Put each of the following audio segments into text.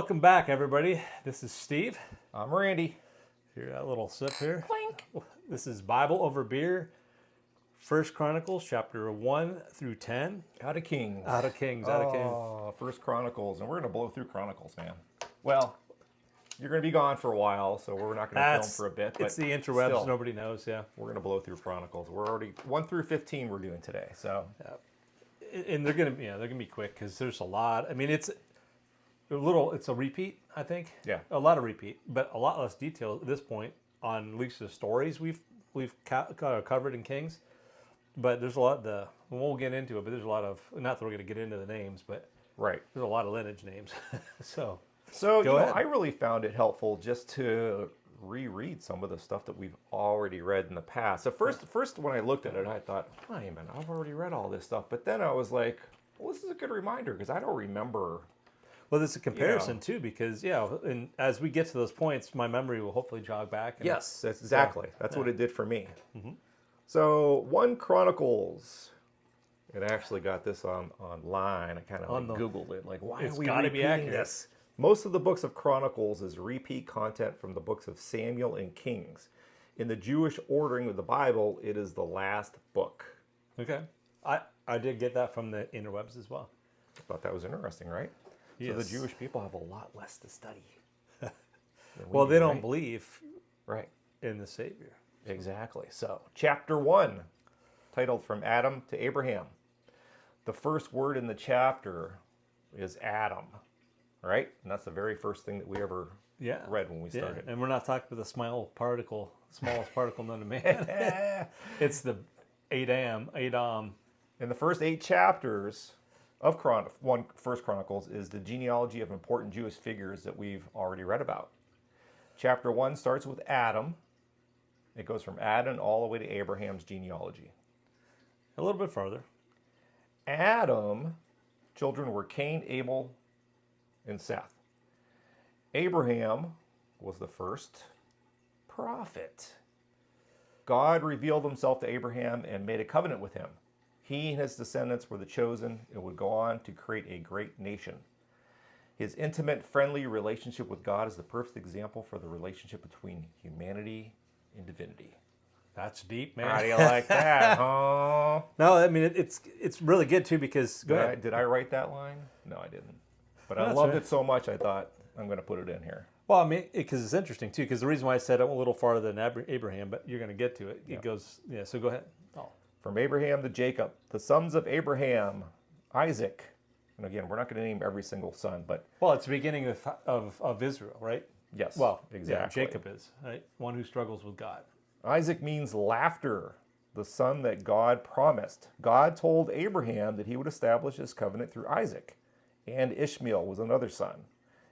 Welcome back, everybody. This is Steve. I'm Randy. Hear that little sip here? Clink. This is Bible over Beer, First Chronicles, chapter 1 through 10. Out of Kings. Out of Kings, out of Kings. Oh, First Chronicles. And we're going to blow through Chronicles, man. Well, you're going to be gone for a while, so we're not going to film for a bit. But it's the interwebs, still, nobody knows, yeah. We're going to blow through Chronicles. We're already 1 through 15 we're doing today, so. Yeah. And they're going to be quick because there's a lot. I mean, it's a repeat, I think. Yeah. A lot of repeat, but a lot less detail at this point on at least the stories we've covered in Kings. But there's a lot, we won't get into it, but there's a lot of, not that we're going to get into the names, but right. There's a lot of lineage names. So you know, I really found it helpful just to reread some of the stuff that we've already read in the past. So first when I looked at it, I thought, wait a minute, I've already read all this stuff. But then I was like, well, this is a good reminder because I don't remember. Well, there's a comparison too, because and as we get to those points, my memory will hopefully jog back. Yes, that's exactly. That's what it did for me. Mm-hmm. So 1 Chronicles, it actually got this online. I kind of Googled it, like, why are we repeating this? Most of the books of Chronicles is repeat content from the books of Samuel and Kings. In the Jewish ordering of the Bible, it is the last book. Okay, I did get that from the interwebs as well. I thought that was interesting, right? Yes. So the Jewish people have a lot less to study. Well, they don't believe in the Savior. Exactly. So, chapter 1, titled From Adam to Abraham. The first word in the chapter is Adam, right? And that's the very first thing that we ever read when we started. And we're not talking about the smallest particle known to man. It's the Adam. In the first 8 chapters of First Chronicles is the genealogy of important Jewish figures that we've already read about. Chapter 1 starts with Adam. It goes from Adam all the way to Abraham's genealogy. A little bit farther. Adam, children were Cain, Abel, and Seth. Abraham was the first prophet. God revealed himself to Abraham and made a covenant with him. He and his descendants were the chosen and would go on to create a great nation. His intimate, friendly relationship with God is the perfect example for the relationship between humanity and divinity. That's deep, man. How do you like that, huh? No, I mean, it's really good, too, because... Did I write that line? No, I didn't. But I loved it so much, I thought, I'm going to put it in here. Well, I mean, because it's interesting, too, because the reason why I said it a little farther than Abraham, but you're going to get to it. It goes, so go ahead. Oh. From Abraham to Jacob, the sons of Abraham, Isaac. And again, we're not going to name every single son, but... Well, it's the beginning of Israel, right? Yes, well, exactly. Jacob is, right? One who struggles with God. Isaac means laughter, the son that God promised. God told Abraham that he would establish his covenant through Isaac. And Ishmael was another son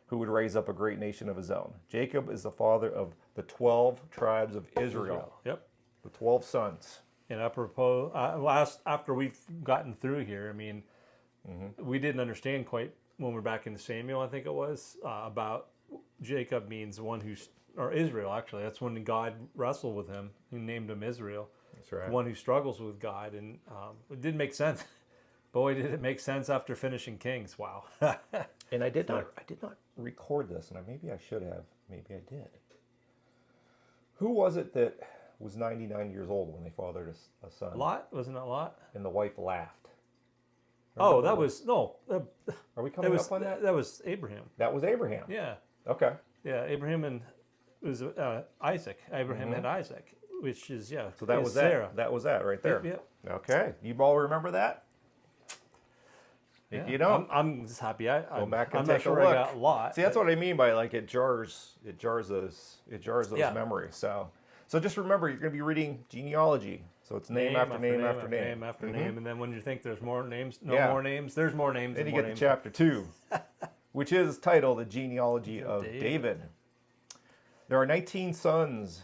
who would raise up a great nation of his own. Jacob is the father of the 12 tribes of Israel. Yep. The 12 sons. And apropos, after we've gotten through here, I mean, we didn't understand quite when we're back in Samuel, I think it was, about Jacob means one who's, or Israel actually, that's when God wrestled with him, who named him Israel. That's right. One who struggles with God, and it didn't make sense. Boy, did it make sense after finishing Kings. Wow. And I did not record this, and maybe I should have. Maybe I did. Who was it that was 99 years old when they fathered a son? Lot? Wasn't it Lot? And the wife laughed. Remember that was, no. Are we coming up on that? That was Abraham. That was Abraham. Yeah. Okay. Yeah, Abraham and it was Isaac. Abraham had Isaac, which is, So that was Sarah. That was that right there. Yep. Okay. You all remember that? If you don't, I'm just happy. Go back and I'm take not sure a look. I got a lot. See, that's what I mean by like it jars those memories. So just remember, you're going to be reading genealogy. So it's name after name after name. Name after name. And then when you think there's more names, more names, there's more names. Then you get to chapter 2, which is titled The Genealogy of David. There are 19 sons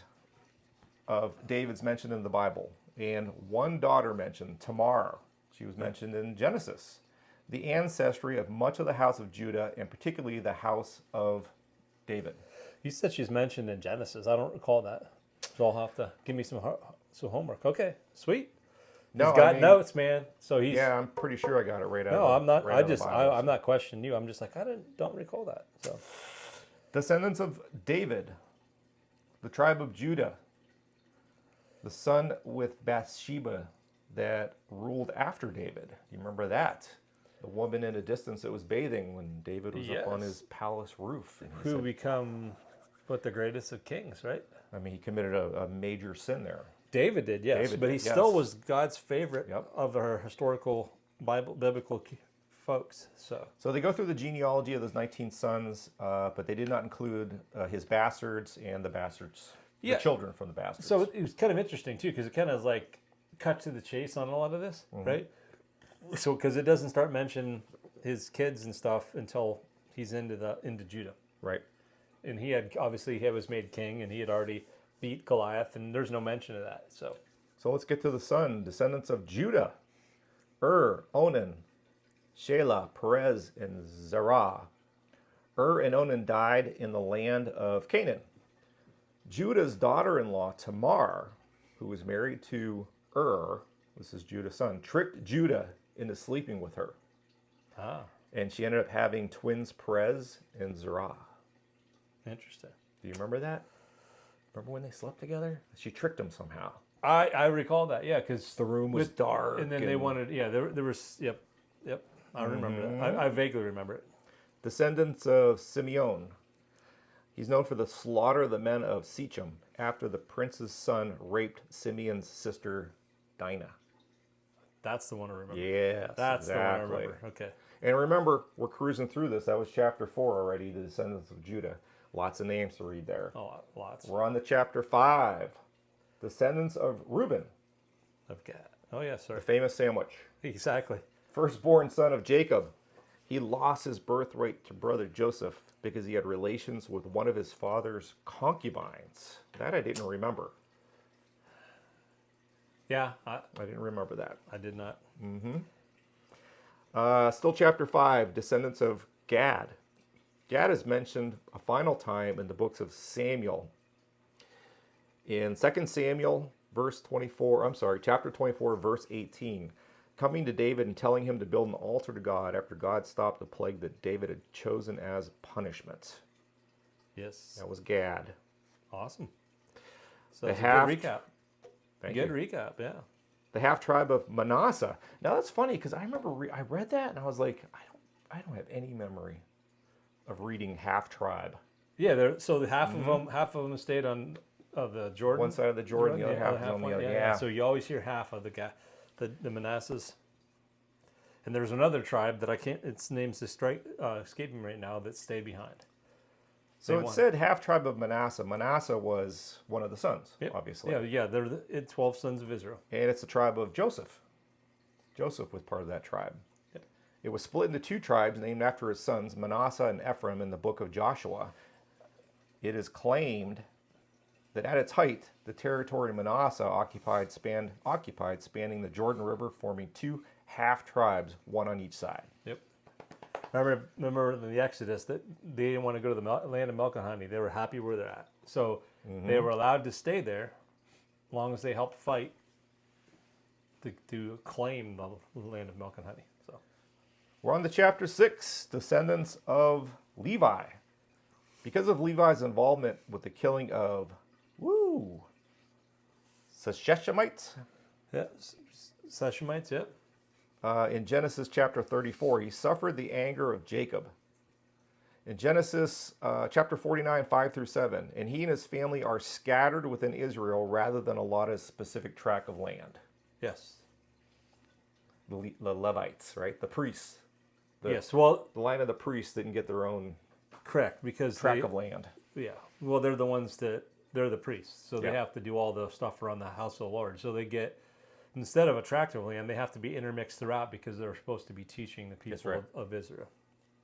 of David's mentioned in the Bible, and one daughter mentioned, Tamar. She was mentioned in Genesis. The ancestry of much of the house of Judah, and particularly the house of David. You said she's mentioned in Genesis. I don't recall that. So I'll have to give me some homework. Okay, sweet. No, He's got I mean, notes, man. So he's yeah, I'm pretty sure I got it right out. no, of the, I'm not. Right I out of the just Bible. I'm not questioning you. I'm just like don't recall that. So Descendants of David, the tribe of Judah, the son with Bathsheba that ruled after David. You remember that? The woman in the distance that was bathing when David was up on Yes. his palace roof. And he who said, become what the greatest of kings, right? I mean, he committed a major sin there. David did, yes, David but he did, still yes. was God's favorite Yep. of our historical biblical folks. So they go through the genealogy of those 19 sons, but they did not include his bastards and the bastards, Yeah. the children from the bastards. So it was kind of interesting too, because it kind of like cut to the chase on a lot of this, right? So because it doesn't start mention his kids and stuff until he's into Judah, Right. and he was made king, and he had already beat Goliath, and there's no mention of that. So So let's get to the son, descendants of Judah, Onan, Shelah, Perez, and Zerah. And Onan died in the land of Canaan. Judah's daughter-in-law, Tamar, who was married to this is Judah's son, tricked Judah into sleeping with her. And she ended up having twins Perez and Zerah. interesting. Do you remember that? Remember when they slept together? She tricked him somehow. I recall that, yeah, because The room was dark. and then they wanted, yeah, there was, yep, I remember that. I vaguely remember it. Descendants of Simeon. He's known for the slaughter of the men of Shechem after the prince's son raped Simeon's sister Dinah. That's the one I remember. Yes, That's the one I exactly. remember. Okay. And remember, we're cruising through this. That was chapter 4 already, the descendants of Judah. Lots of names to read there. Oh, lots. We're on to chapter 5. Descendants of Reuben, I've got. Oh yeah, sorry. the famous sandwich. Exactly. Firstborn son of Jacob. He lost his birthright to brother Joseph because he had relations with one of his father's concubines. That I didn't remember. Yeah, I didn't remember that. I did not. Still chapter 5, descendants of Gad. Gad is mentioned a final time in the books of Samuel. In 2 Samuel, chapter 24, verse 18, coming to David and telling him to build an altar to God after God stopped the plague that David had chosen as punishment. Yes. That was Gad. Awesome. So The that's a good recap. Thank Good you. recap, yeah. The half tribe of Manasseh. Now that's funny because I remember I read that and I was like, I don't have any memory of reading half tribe. Yeah, so the half of them stayed on the Jordan. One side of the Jordan, the other half is on the other. Yeah. So you always hear half of the Manassas. And there's another tribe that I can't. Its name's escaping right now that stayed behind. So it said half tribe of Manasseh. Manasseh was one of the sons, Yep. obviously. Yeah. They're the 12 sons of Israel. And it's the tribe of Joseph. Joseph was part of that tribe. Yep. It was split into two tribes named after his sons, Manasseh and Ephraim, in the book of Joshua. It is claimed that at its height, the territory of Manasseh occupied spanning the Jordan River, forming two half tribes, one on each side. Yep. Remember in the Exodus that they didn't want to go to the land of milk and honey. They were happy where they're at. So they were allowed to stay there as long as they helped fight to claim the land of milk and honey. So We're on to chapter 6, descendants of Levi. Because of Levi's involvement with the killing of Shechemites, yeah, Shechemites, yep. in Genesis chapter 34, he suffered the anger of Jacob. In Genesis chapter 49, 5 through 7, and he and his family are scattered within Israel rather than allotted a specific tract of land. Yes. The Levites, right? The priests. Yes. Well, The line of the priests didn't get their own correct, because tract of land. Yeah. Well, they're the ones they're the priests, so they Yeah. have to do all the stuff around the house of the Lord. So they get, instead of a tract of land, they have to be intermixed throughout because they're supposed to be teaching the people right. of Israel.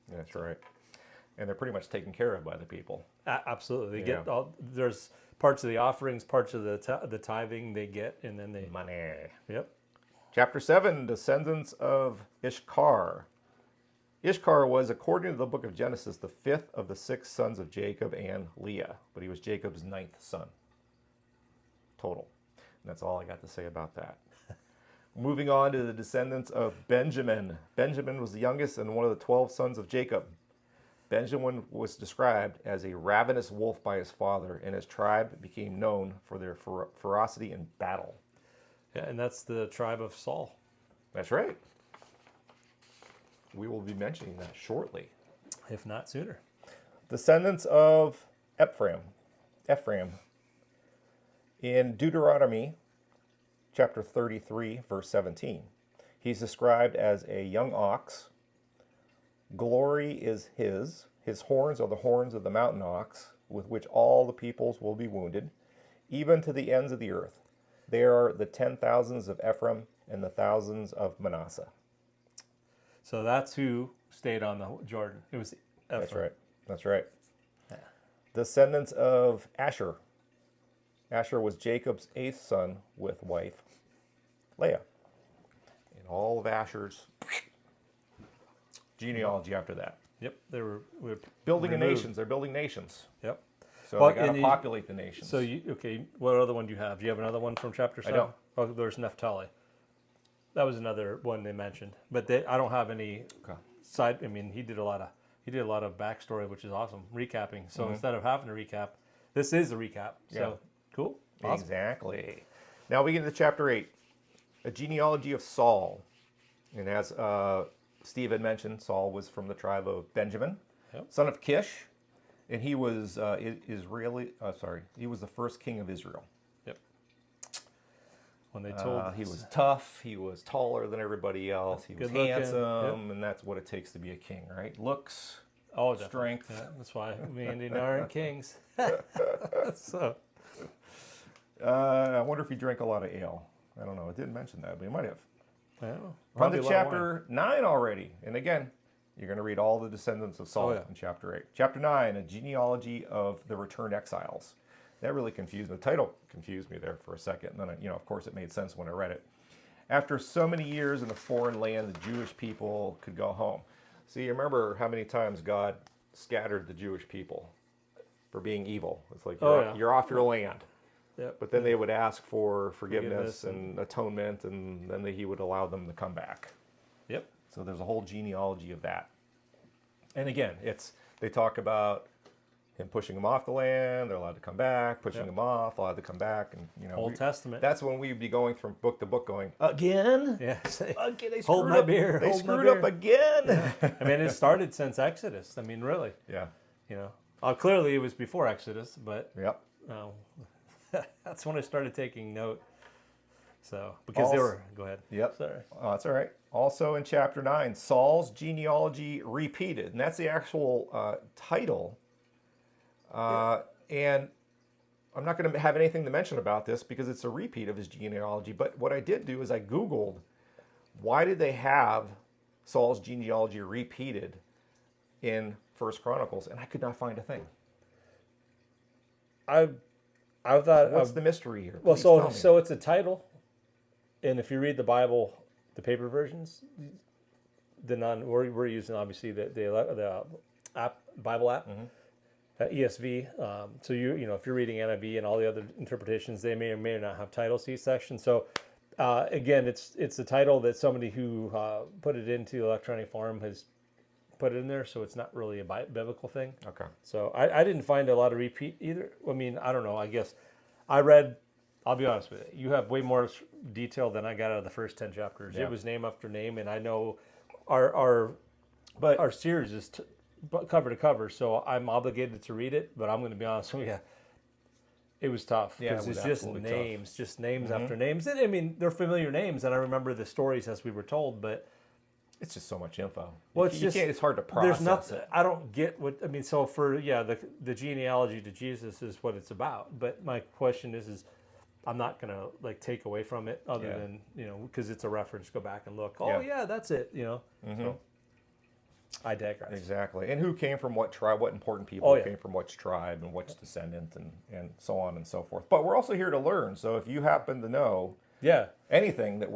That's right. And they're pretty much taken care of by the people. Absolutely. They get Yeah. there's parts of the offerings, parts of the tithing they get, and then they. Money. Yep. Chapter 7, descendants of Ishkar. Ishkar was, according to the book of Genesis, the fifth of the 6 sons of Jacob and Leah, but he was Jacob's 9th son. Total. And that's all I got to say about that. Moving on to the descendants of Benjamin. Benjamin was the youngest and one of the 12 sons of Jacob. Benjamin was described as a ravenous wolf by his father, and his tribe became known for their ferocity in battle. Yeah, and that's the tribe of Saul. That's right. We will be mentioning that shortly. If not sooner. Descendants of Ephraim. In Deuteronomy chapter 33, verse 17, he's described as a young ox. Glory is his. His horns are the horns of the mountain ox, with which all the peoples will be wounded, even to the ends of the earth. They are the 10,000s of Ephraim and the thousands of Manasseh. So that's who stayed on the Jordan. It was Ephraim. That's right. That's right. Yeah. Descendants of Asher. Asher was Jacob's 8th son with wife Leah. And all of Asher's genealogy after that. Yep, they were Building removed. nations. They're building nations. Yep. So Well, they got and to you- populate the nations. So what other one do you have? Do you have another one from chapter 7? don't. Oh, there's Naphtali. That was another one they mentioned, but I don't have any Okay. side. I mean, he did a lot of backstory, which is awesome, recapping. So instead of having to recap, this is a recap. So Yeah. cool. Awesome. Exactly. Now we get into chapter 8, a genealogy of Saul. And as Steve had mentioned, Saul was from the tribe of Benjamin, Yep. son of Kish, and he was he was the first king of Israel. Yep. When they told He was tough. He was taller than everybody else. He was Good looking, handsome, and that's what it takes to be a king, right? Looks, definitely. strength. Yeah, that's why me and Dean aren't kings. So I wonder if he drank a lot of ale. I don't know. It didn't mention that, but he might have. I don't know. On Probably to a lot of wine. chapter 9 already. And again, you're going to read all the descendants of Saul Oh, yeah. in chapter 8. Chapter 9, a genealogy of the returned exiles. That really confused me. The title confused me there for a second. And then, of course, it made sense when I read it. After so many years in a foreign land, the Jewish people could go home. See, you remember how many times God scattered the Jewish people for being evil. It's like, you're off your land. Yep. But then they would ask for forgiveness Forgiveness and atonement, and then he would allow them to come back. Yep. So there's a whole genealogy of that. And again, they talk about him pushing them off the land, they're allowed to come back, pushing them off, allowed to come back, and Old Testament. That's when we'd be going from book to book going, again? Yeah. Again, they Hold screwed my up. beer, They hold my screwed up beer. again. I mean, it started since Exodus. I mean, really. Yeah. Clearly it was before Exodus, but Yep. that's when I started taking note. So because they were. Go ahead. Yep. Sorry. Oh, that's all right. Also in chapter 9, Saul's genealogy repeated. And that's the actual title. And I'm not going to have anything to mention about this because it's a repeat of his genealogy. But what I did do is I Googled, why did they have Saul's genealogy repeated in First Chronicles? And I could not find a thing. I thought. What's the mystery here? Well, Please tell me. so it's a title, and if you read the Bible, the paper versions, we're using obviously the app, Bible app, ESV. So if you're reading NIV and all the other interpretations, they may or may not have title C section. So again, it's a title that somebody who put it into electronic form has put it in there, so it's not really a biblical thing. Okay. So I didn't find a lot of repeat either. I mean, I don't know. I guess I read. I'll be honest with you. You have way more detail than I got out of the first 10 chapters. Yeah. It was name after name, and I know our series is cover to cover, so I'm obligated to read it. But I'm going to be honest with you. It was tough Yeah, because it was it's just absolutely names, just names after names. And I mean, they're familiar names, and I remember the stories as we were told, but. It's just so much info. Well, it's hard to process. There's nothing. I don't get what I mean. So the genealogy to Jesus is what it's about. But my question is I'm not gonna take away from it other than because it's a reference. Go back and look. Oh yeah, that's it. So I digress. Exactly. And who came from what tribe? What important people yeah. came from which tribe and which descendant and so on and so forth. But we're also here to learn. So if you happen to know anything that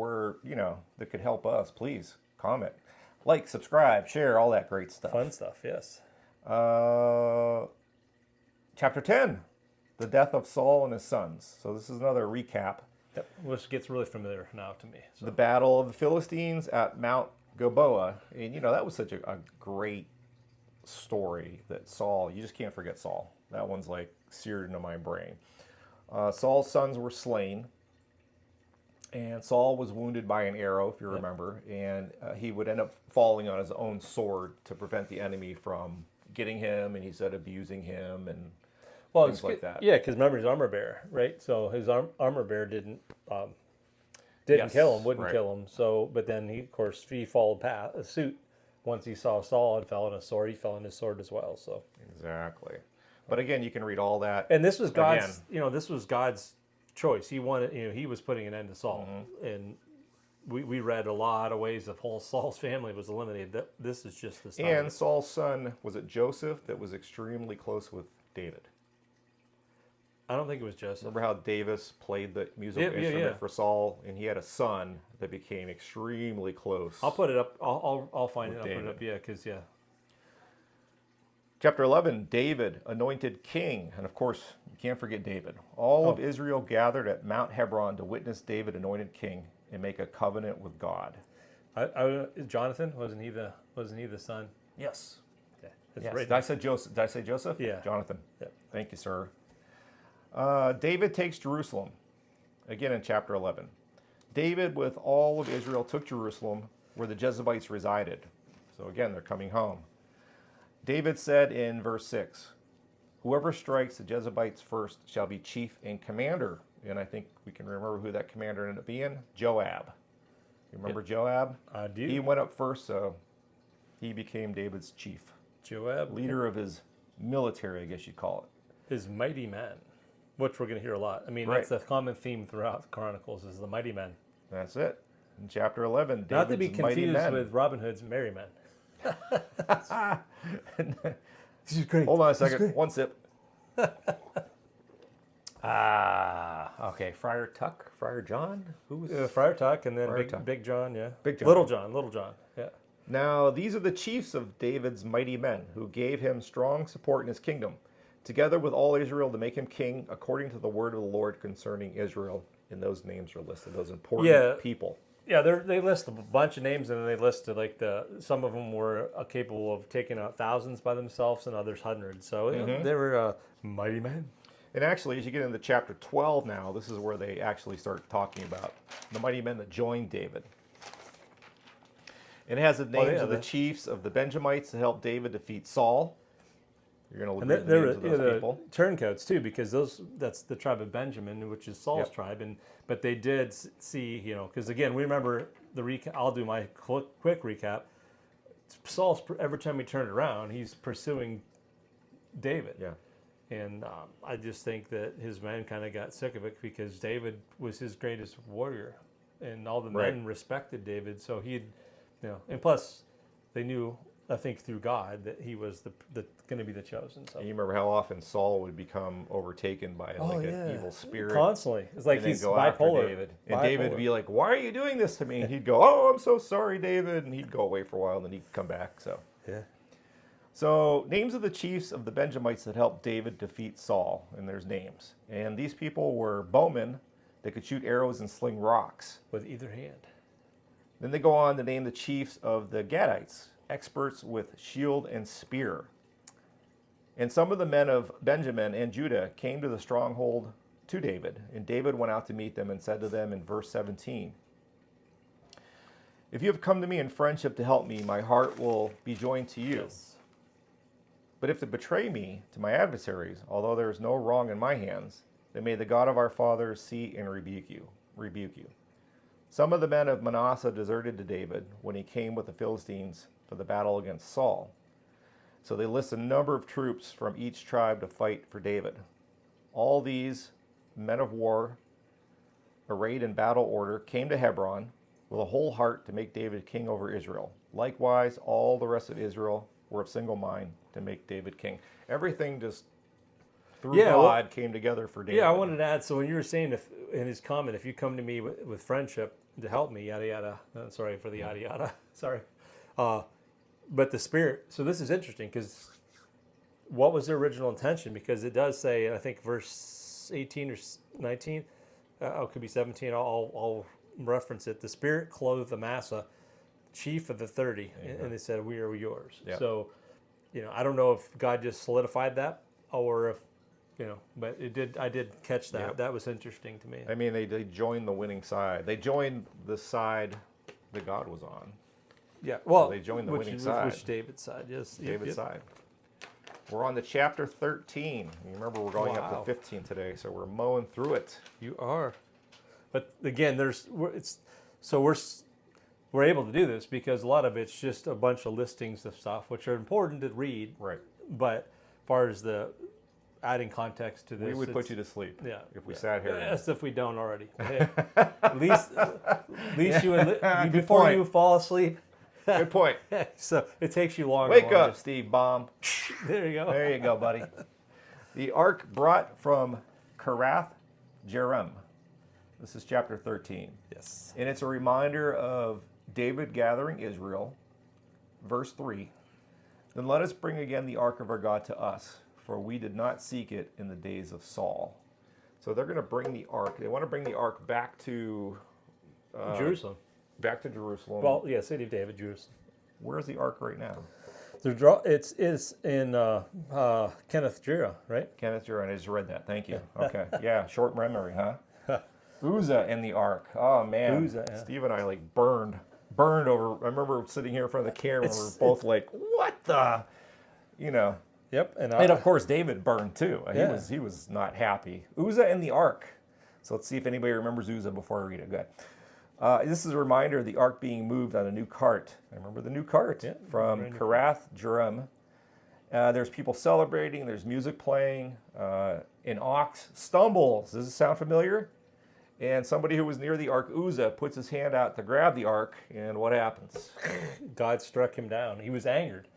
that could help us, please. Comment, like, subscribe, share, all that great stuff. Fun stuff, yes. Chapter 10, the death of Saul and his sons. So this is another recap. Yep. Which gets really familiar now to me. So. The battle of the Philistines at Mount Gilboa. And, that was such a great story that Saul, you just can't forget Saul. That one's like seared into my brain. Saul's sons were slain. And Saul was wounded by an arrow, if you remember. And he would end up falling on his own sword to prevent the enemy from getting him. And he said abusing him and things like that. Yeah, because remember, he's armor bearer, right? So his armor bearer didn't kill him, wouldn't kill him. So, but then he followed suit. Once he saw Saul and fell on his sword, he fell on his sword as well. So exactly. But again, you can read all that. And this was God's, this was God's choice. He wanted, he was putting an end to Saul, and we read a lot of ways that Saul's family was eliminated. This is just the start. And Saul's son, was it Joseph, that was extremely close with David? I don't think it was Joseph. Remember how Davis played the musical instrument for Saul, and he had a son that became extremely close. I'll put it up. I'll find it. I'll put it up. Yeah, because Chapter 11, David, anointed king. And of course, you can't forget David. All of Israel gathered at Mount Hebron to witness David anointed king and make a covenant with God. Jonathan, wasn't he the son? Yes. Okay. Yes. Did I say Joseph? Yeah. Jonathan. Yep. Thank you, sir. David takes Jerusalem. Again in chapter 11. David with all of Israel took Jerusalem where the Jebusites resided. So again, they're coming home. David said in verse 6, whoever strikes the Jebusites first shall be chief and commander. And I think we can remember who that commander ended up being. Joab. You remember Joab? I do. He went up first, so he became David's chief. Joab. Leader of his military, I guess you'd call it. His mighty men, which we're going to hear a lot. I mean, that's the common theme throughout Chronicles is the mighty men. That's it. In chapter 11, David's not to be confused mighty men. with Robin Hood's merry men. This is great. Hold on a second. One sip. Okay. Friar Tuck, Friar John. Who was Friar Tuck, and then Big John. Yeah. Big John. Little John. Yeah. Now these are the chiefs of David's mighty men who gave him strong support in his kingdom, together with all Israel to make him king according to the word of the Lord concerning Israel. And those names are listed. Those important people. Yeah, they list a bunch of names, and then they listed some of them were capable of taking out thousands by themselves, and others hundreds. So they were mighty men. And actually, as you get into chapter 12 now, this is where they actually start talking about the mighty men that joined David. It has the names of the chiefs of the Benjamites that helped David defeat Saul. You're going to look at the names of those people. Turncoats too, because that's the tribe of Benjamin, which is Saul's tribe, but they did see, because again, we remember the recap. I'll do my quick recap. Saul's every time he turned around, he's pursuing David. Yeah. And I just think that his men kind of got sick of it because David was his greatest warrior, and all the men respected David. So and plus they knew, I think through God, that he was going to be the chosen. So you remember how often Saul would become overtaken by an evil spirit constantly. It's like he's bipolar. David. And David would be like, "Why are you doing this to me?" And he'd go, "Oh, I'm so sorry, David." And he'd go away for a while, and then he'd come back. So yeah. So names of the chiefs of the Benjamites that helped David defeat Saul, and there's names. And these people were bowmen that could shoot arrows and sling rocks with either hand. Then they go on to name the chiefs of the Gadites, experts with shield and spear. And some of the men of Benjamin and Judah came to the stronghold to David, and David went out to meet them and said to them in verse 17, "If you have come to me in friendship to help me, my heart will be joined to you. Yes. But if they betray me to my adversaries, although there is no wrong in my hands, then may the God of our fathers see and rebuke you. Some of the men of Manasseh deserted to David when he came with the Philistines for the battle against Saul. So they list a number of troops from each tribe to fight for David. All these men of war, arrayed in battle order, came to Hebron with a whole heart to make David king over Israel. Likewise, all the rest of Israel were of single mind to make David king." Everything just through God came together for David. Yeah, I wanted to add, so when you were saying in his comment, if you come to me with friendship to help me, yada, yada. Sorry for the yada, yada. Sorry. But the Spirit, so this is interesting because what was their original intention? Because it does say, I think verse 18 or 19, it could be 17. I'll reference it. The Spirit clothed Amasa, chief of the 30, and they said, "We are yours." Yep. So, I don't know if God just solidified that, or if, but it did. I did catch that. Yep. That was interesting to me. I mean, they joined the winning side. They joined the side that God was on. Yeah. Well, they joined the winning side. Which David's side? Yes. David's side. We're on to chapter 13. You remember, we're going up to 15 today, so we're mowing through it. You are. But again, we're able to do this because a lot of it's just a bunch of listings of stuff, which are important to read. Right. But as far as the adding context to this, We would put you to sleep if we sat here. As if we don't already. Hey, at least you would, before point. you fall asleep. Good point. So it takes you longer. Wake up, Steve Baum. There you go. There you go, buddy. The ark brought from Kirath Jearim. This is chapter 13. Yes. And it's a reminder of David gathering Israel. Verse 3. Then let us bring again the ark of our God to us, for we did not seek it in the days of Saul. So they're going to bring the ark. They want to bring the ark back to Jerusalem. Back to Jerusalem. Well, yeah, city of David, Jerusalem. Where's the ark right now? It's in Kenneth Jira, right? Kenneth Jira, I just read that. Thank you. Okay. Yeah, short memory, huh? Uzzah and the ark. Oh, man. Uzzah, yeah. Steve and I, burned over. I remember sitting here in front of the camera, and we were both like, what the? Yep. And of course, David burned too. He was not happy. Uzzah and the ark. So let's see if anybody remembers Uzzah before I read it. Good. This is a reminder of the ark being moved on a new cart. I remember the new cart from Kirath Jearim. There's people celebrating. There's music playing. An ox stumbles. Does this sound familiar? And somebody who was near the ark, Uzzah, puts his hand out to grab the ark. And what happens? God struck him down. He was angered.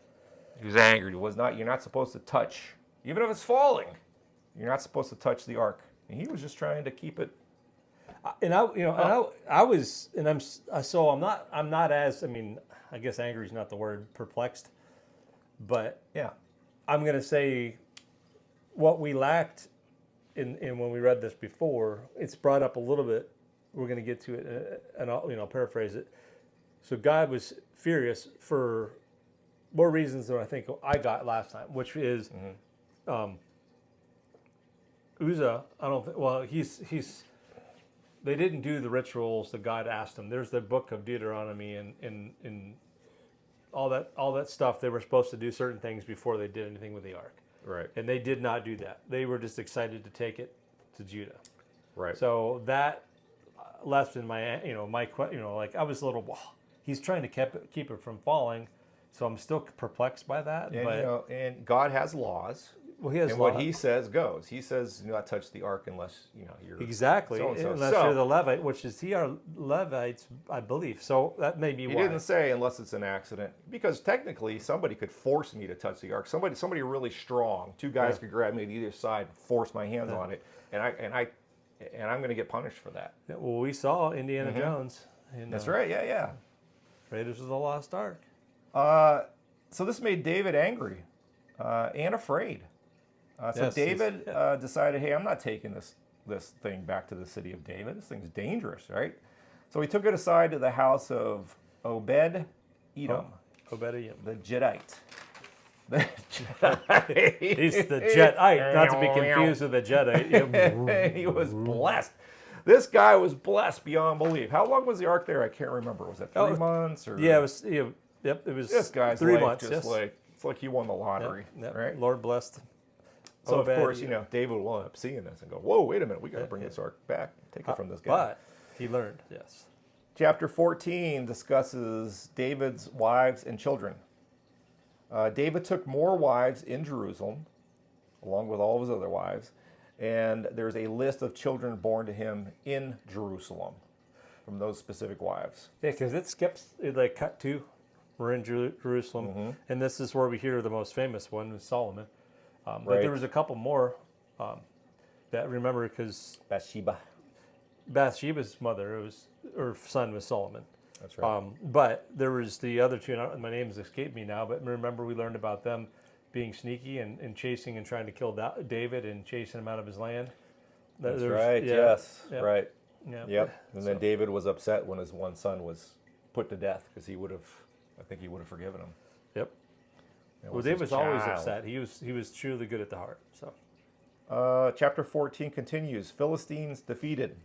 He was angry. You're not supposed to touch, even if it's falling. You're not supposed to touch the ark. And he was just trying to keep it. And I was, and I'm not as, I guess angry is not the word, perplexed, but Yeah. I'm going to say what we lacked in when we read this before, it's brought up a little bit. We're going to get to it, and I'll paraphrase it. So God was furious for more reasons than I think I got last time, which is Uzzah. I don't think. Well, he's. They didn't do the rituals that God asked them. There's the book of Deuteronomy and all that stuff. They were supposed to do certain things before they did anything with the ark. Right. And they did not do that. They were just excited to take it to Judah. Right. So that left in my I was a little. Wow, he's trying to keep it from falling. So I'm still perplexed by that. And, and God has laws. Well, he has and laws. what he says goes. He says, "Do not touch the ark unless you're exactly so-and-so." unless you're the Levite, which is he are Levites, I believe. So that may be He why. didn't say unless it's an accident, because technically somebody could force me to touch the ark. Somebody really strong. Two guys could grab me at either side, and force my hands on it, and I'm going to get punished for that. Yeah, well, we saw Indiana Jones. That's right. Yeah. Raiders of the Lost Ark. So this made David angry and afraid. So Yes, David decided, hey, I'm not taking this thing back to the city of David. This thing's dangerous, right? So he took it aside to the house of Obed-Edom, Obed-Edom. the Jediite. He's the Jetite, not to be confused with the Jedi. He was blessed. This guy was blessed beyond belief. How long was the ark there? I can't remember. Was it 3 months? Or? Yeah, it was. Yep, it was. This guy's 3 life months. just it's like he won the lottery, Yep. right? Lord blessed. So of course, David will end up seeing this and go, "Whoa, wait a minute, we got to bring this ark back, take it from this guy." But he learned, yes. Chapter 14 discusses David's wives and children. David took more wives in Jerusalem, along with all of his other wives, and there's a list of children born to him in Jerusalem from those specific wives. Yeah, because it skips, like cut to, we're in Jerusalem, and this is where we hear the most famous one, was Solomon. But there was a couple more that remember, because Bathsheba's mother, her son was Solomon. That's right. But there was the other two, and my name has escaped me now, but remember we learned about them being sneaky and chasing and trying to kill David and chasing him out of his land. That's right. Yes. Yep. Right. Yep. Yep. And then David was upset when his one son was put to death because I think he would have forgiven him. Yep. That Well, his David was always child. upset. He was truly good at the heart. So Chapter 14 continues. Philistines defeated.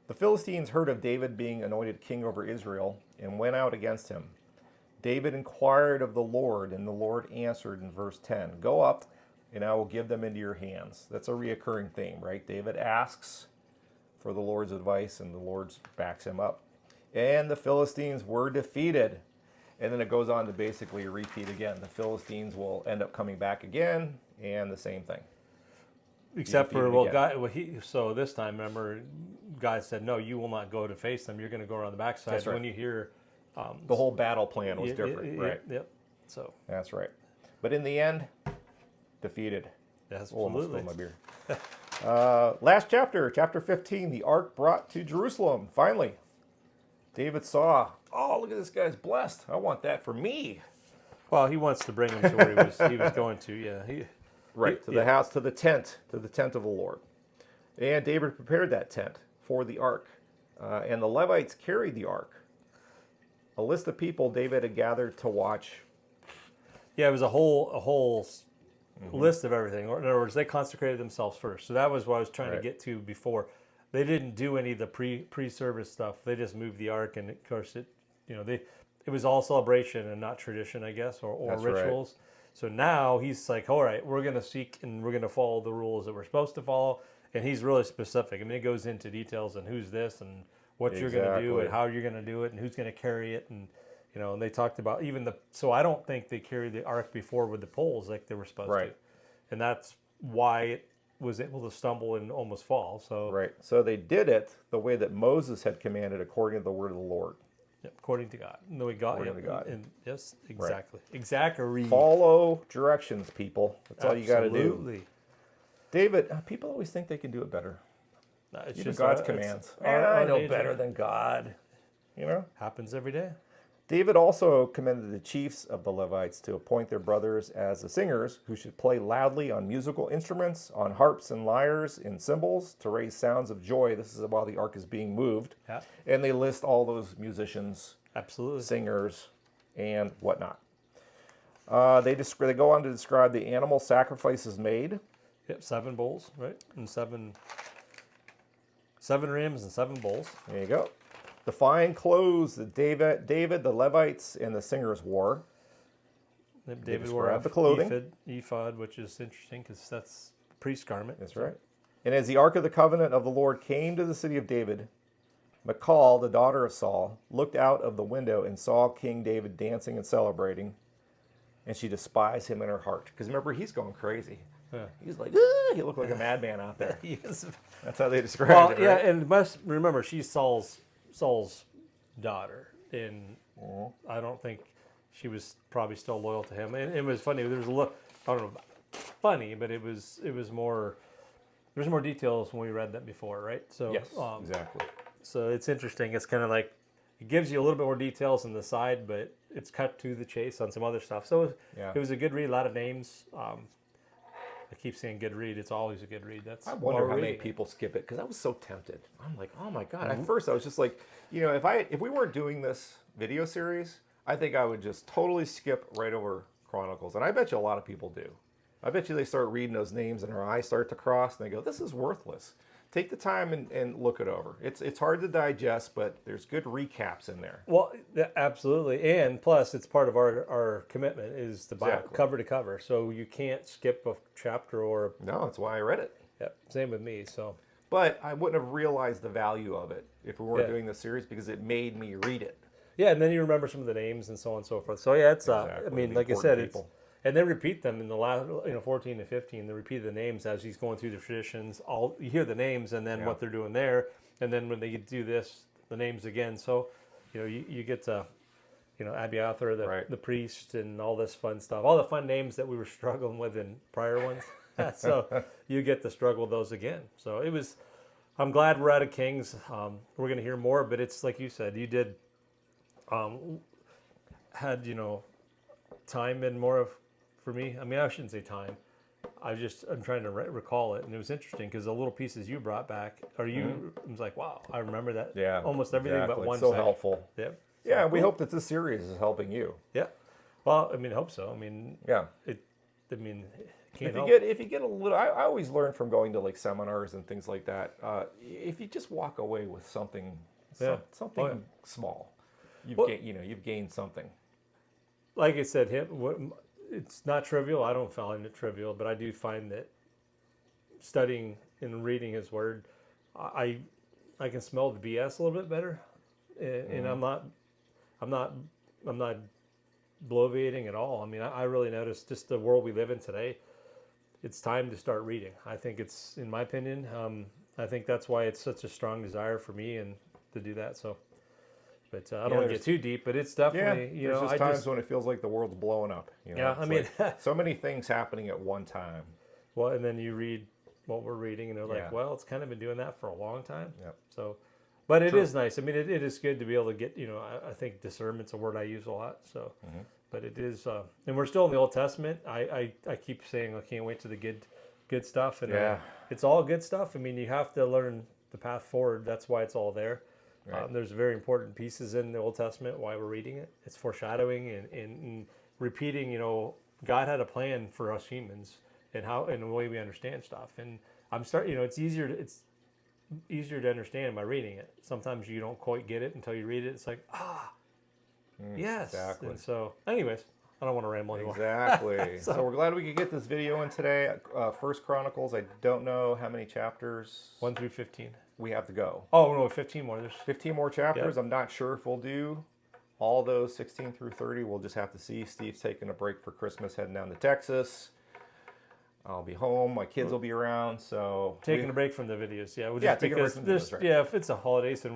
The Philistines heard of David being anointed king over Israel and went out against him. David inquired of the Lord, and the Lord answered in verse 10, "Go up, and I will give them into your hands." That's a reoccurring theme, right? David asks for the Lord's advice, and the Lord backs him up. And the Philistines were defeated. And then it goes on to basically repeat again. The Philistines will end up coming back again, and the same thing. except for again. so this time, remember, God said, "No, you will not go to face them. You're going to go around the backside." That's right. When you hear The whole battle plan was different, right? Yep. So That's right. But in the end, defeated. Almost absolutely. spilled my beer. Last chapter, chapter 15, the ark brought to Jerusalem. Finally, David saw, oh, look at this guy's blessed. I want that for me. Well, he wants to bring him to where he was going to. Yeah. To the house, to the tent of the Lord. And David prepared that tent for the ark. And the Levites carried the ark. A list of people David had gathered to watch. Yeah, it was a whole list of everything. In other words, they consecrated themselves first. So that was what I was trying to get to before. They didn't do any of the pre-service stuff. They just moved the ark, and of course it was all celebration and not tradition, I guess, or That's rituals. right. So now he's like, all right, we're going to seek and we're going to follow the rules that we're supposed to follow. And he's really specific. I mean, it goes into details and who's this and what you're going to do and how you're going to do it and who's going to carry it. And, and they talked about so I don't think they carried the ark before with the poles like they were supposed to. And that's why it was able to stumble and almost fall. So Right. So they did it the way that Moses had commanded according to the word of the Lord. According to God. No, we got According to God. And yes, exactly. Exactly. Follow directions, people. That's all you got to do. Absolutely. David, people always think they can do it better. It's Even just God's commands. I know better than God. Happens every day. David also commanded the chiefs of the Levites to appoint their brothers as the singers who should play loudly on musical instruments, on harps and lyres and cymbals to raise sounds of joy. This is while the ark is being moved. Yeah. And they list all those musicians, Absolutely. singers, and whatnot. They go on to describe the animal sacrifices made. Yep, 7 bulls, right? And 7 rams and 7 bulls. There you go. The fine clothes that David, the Levites, and the singers wore. David wore the clothing. ephod, which is interesting because that's priest garment. That's right. And as the ark of the covenant of the Lord came to the city of David, Michal, the daughter of Saul, looked out of the window and saw King David dancing and celebrating, and she despised him in her heart. Because remember, he's going crazy. Yeah. He's like, he looked like a madman out there. Yes. That's how they described it, right? and must remember she's Saul's daughter, and I don't think she was probably still loyal to him. And it was funny. There was a look. I don't know, funny, but it was more. There's more details when we read that before, right? So Yes, exactly. So it's interesting. It's kind of like it gives you a little bit more details on the side, but it's cut to the chase on some other stuff. So it was a good read. A lot of names. I keep saying good read. It's always a good read. I wonder how many people skip it because I was so tempted. I'm like, oh my God. At first I was just like, if we weren't doing this video series, I think I would just totally skip right over Chronicles. And I bet you a lot of people do. I bet you they start reading those names and their eyes start to cross and they go, this is worthless. Take the time and look it over. It's hard to digest, but there's good recaps in there. Well, absolutely, and plus it's part of our commitment is the Bible cover to cover. So you can't skip a chapter or. No, that's why I read it. Yep, same with me. So. But I wouldn't have realized the value of it if we weren't doing this series because it made me read it. Yeah, and then you remember some of the names and so on and so forth. So yeah, it's exactly. I mean, like I said, it's. And they repeat them in the last, 14 and 15. They repeat the names as he's going through the traditions. You hear the names and then what they're doing there, and then when they do this, the names again. So, you get to, Abiathar, the priest, and all this fun stuff. All the fun names that we were struggling with in prior ones. So you get to struggle with those again. So it was. I'm glad we're out of Kings. We're going to hear more, but it's like you said. You did. Had time and more of. For me, I mean, I shouldn't say time. I'm trying to recall it, and it was interesting because the little pieces you brought back, it was like, wow, I remember that. Yeah, almost everything exactly. but one. So section. helpful. Yep. Yeah, we hope that this series is helping you. Yeah. Well, I mean, I hope so. I mean, Yeah. If you get a little, I always learn from going to like seminars and things like that. If you just walk away with something, something small, you've gained something. Like I said, it's not trivial. I don't find it trivial, but I do find that studying and reading His Word, I can smell the BS a little bit better, and I'm not bloviating at all. I mean, I really notice just the world we live in today. It's time to start reading. I think it's, in my opinion, I think that's why it's such a strong desire for me and to do that. So, but I don't want to get too deep. But it's definitely, there's just times when it feels like the world's blowing up. Yeah, I mean, so many things happening at one time. Well, and then you read what we're reading, and they're like, Yeah. well, it's kind of been doing that for a long time. Yep. So, but it is nice. I mean, it is good to be able to get, I think discernment's a word I use a lot. So, but it is, and we're still in the Old Testament. I keep saying I can't wait to the good stuff, and it's all good stuff. I mean, you have to learn the path forward. That's why it's all there. Right. There's very important pieces in the Old Testament why we're reading it. It's foreshadowing and repeating. God had a plan for us humans and the way we understand stuff. And I'm starting. It's easier to understand by reading it. Sometimes you don't quite get it until you read it. It's like yes. Exactly. And so, anyways, I don't want to ramble anymore. Exactly. so we're glad we could get this video in today. First Chronicles. I don't know how many chapters. 1 through 15. We have to go. Oh no, 15 more. There's 15 more chapters. Yep. I'm not sure if we'll do all those 16 through 30. We'll just have to see. Steve's taking a break for Christmas, heading down to Texas. I'll be home. My kids will be around. So taking a break from the videos. Yeah, taking a break from the videos, right. Yeah, if it's a holidays, then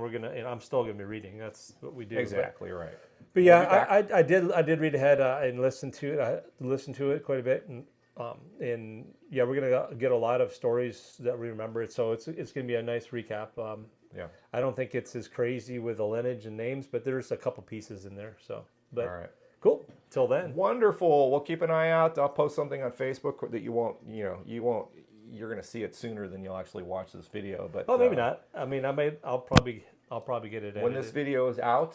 I'm still gonna be reading. That's what we do. Exactly right. But yeah, I did read ahead and listen to it. I listened to it quite a bit, and yeah, we're gonna get a lot of stories that we remember. So it's gonna be a nice recap. Yeah. I don't think it's as crazy with the lineage and names, but there's a couple pieces in there. So, but all right. Cool. Till then. Wonderful. We'll keep an eye out. I'll post something on Facebook that you're going to see it sooner than you'll actually watch this video. But maybe not. I mean, I'll probably get it edited. When this video is out,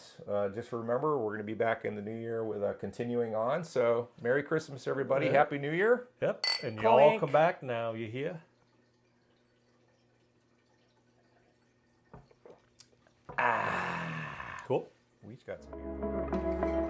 just remember we're going to be back in the new year with continuing on. So Merry Christmas, everybody. Happy New Year. Yep. And y'all come back now. You hear? Cool. We each got some here.